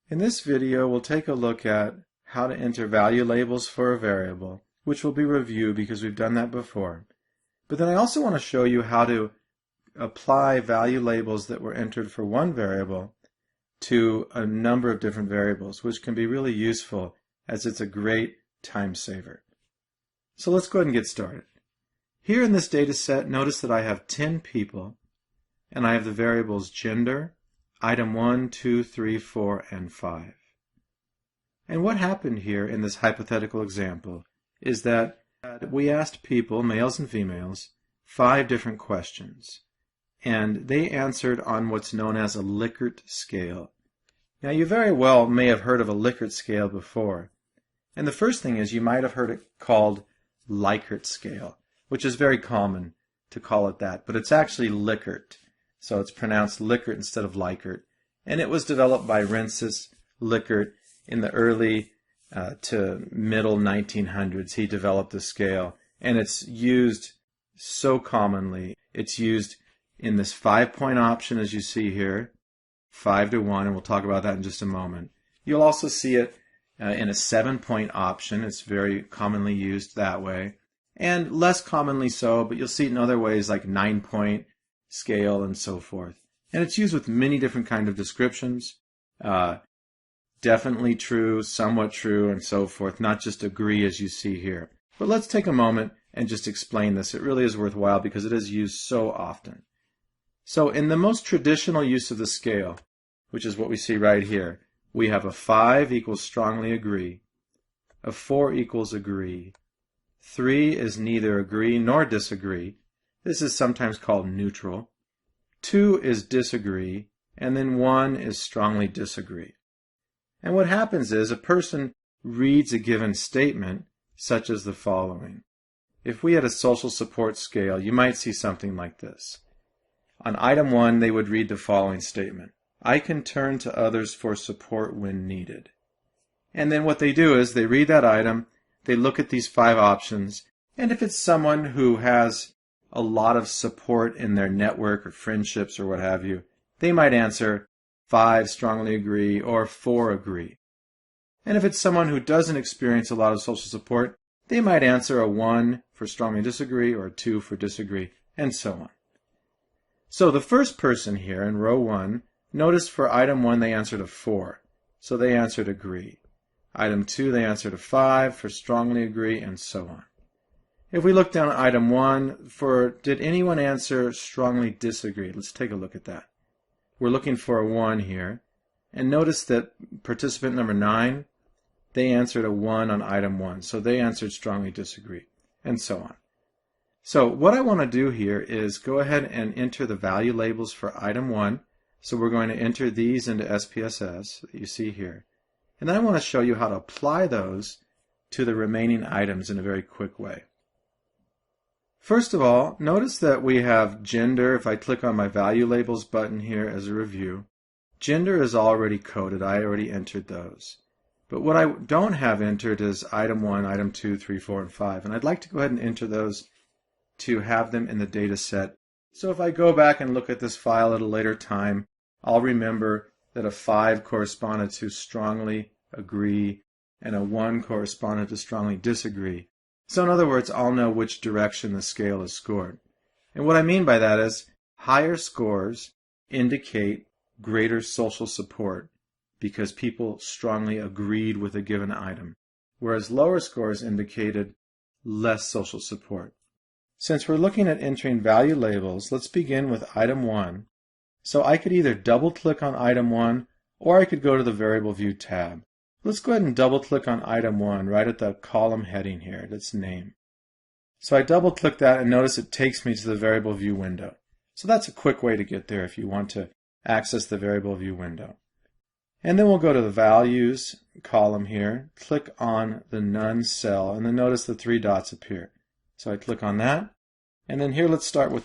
In this video, we'll take a look at how to enter value labels for a variable, which will be reviewed because we've done that before. But then I also want to show you how to apply value labels that were entered for one variable to a number of different variables, which can be really useful as it's a great time saver. So let's go ahead and get started. Here in this data set, notice that I have 10 people, and I have the variables gender, item 1, 2, 3, 4, and 5. And what happened here in this hypothetical example is that we asked people, males and females, 5 different questions. And they answered on what's known as a Likert scale. Now you very well may have heard of a Likert scale before. And the first thing is you might have heard it called Likert scale, which is very common to call it that. But it's actually Likert. So it's pronounced Likert instead of Likert. And it was developed by Rensis Likert in the early to middle 1900s. He developed the scale. And it's used so commonly. It's used in this 5-point option, as you see here, 5 to 1, and we'll talk about that in just a moment. You'll also see it in a 7-point option. It's very commonly used that way. And less commonly so, but you'll see it in other ways like 9-point scale and so forth. And it's used with many different kinds of descriptions. Definitely true, somewhat true, and so forth. Not just agree as you see here. But let's take a moment and just explain this. It really is worthwhile because it is used so often. So in the most traditional use of the scale, which is what we see right here, we have a 5 equals strongly agree, a 4 equals agree, 3 is neither agree nor disagree. This is sometimes called neutral. 2 is disagree, and then 1 is strongly disagree. And what happens is a person reads a given statement, such as the following. If we had a social support scale, you might see something like this. On item 1, they would read the following statement. I can turn to others for support when needed. And then what they do is they read that item, they look at these 5 options, and if it's someone who has a lot of support in their network or friendships or what have you, they might answer 5 strongly agree or 4 agree. And if it's someone who doesn't experience a lot of social support, they might answer a 1 for strongly disagree or a 2 for disagree, and so on. So the first person here in row 1, notice for item 1 they answered a 4, so they answered agree. Item 2 they answered a 5 for strongly agree, and so on. If we look down at item 1, did anyone answer strongly disagree? Let's take a look at that. We're looking for a 1 here, and notice that participant number 9, they answered a 1 on item 1, so they answered strongly disagree, and so on. So what I want to do here is go ahead and enter the value labels for item 1. So we're going to enter these into SPSS that you see here. And then I want to show you how to apply those to the remaining items in a very quick way. First of all, notice that we have gender. If I click on my value labels button here as a review, gender is already coded. I already entered those. But what I don't have entered is item 1, item 2, 3, 4, and 5. And I'd like to go ahead and enter those to have them in the data set. So if I go back and look at this file at a later time, I'll remember that a 5 corresponded to strongly agree and a 1 corresponded to strongly disagree. So in other words, I'll know which direction the scale is scored. And what I mean by that is higher scores indicate greater social support because people strongly agreed with a given item, whereas lower scores indicated less social support. Since we're looking at entering value labels, let's begin with item 1. So I could either double-click on item 1, or I could go to the Variable View tab. Let's go ahead and double-click on item 1 right at the column heading here, its name. So I double-click that and notice it takes me to the Variable View window. So that's a quick way to get there if you want to access the Variable View window. And then we'll go to the Values column here, click on the None cell, and then notice the 3 dots appear. So I click on that, and then here let's start with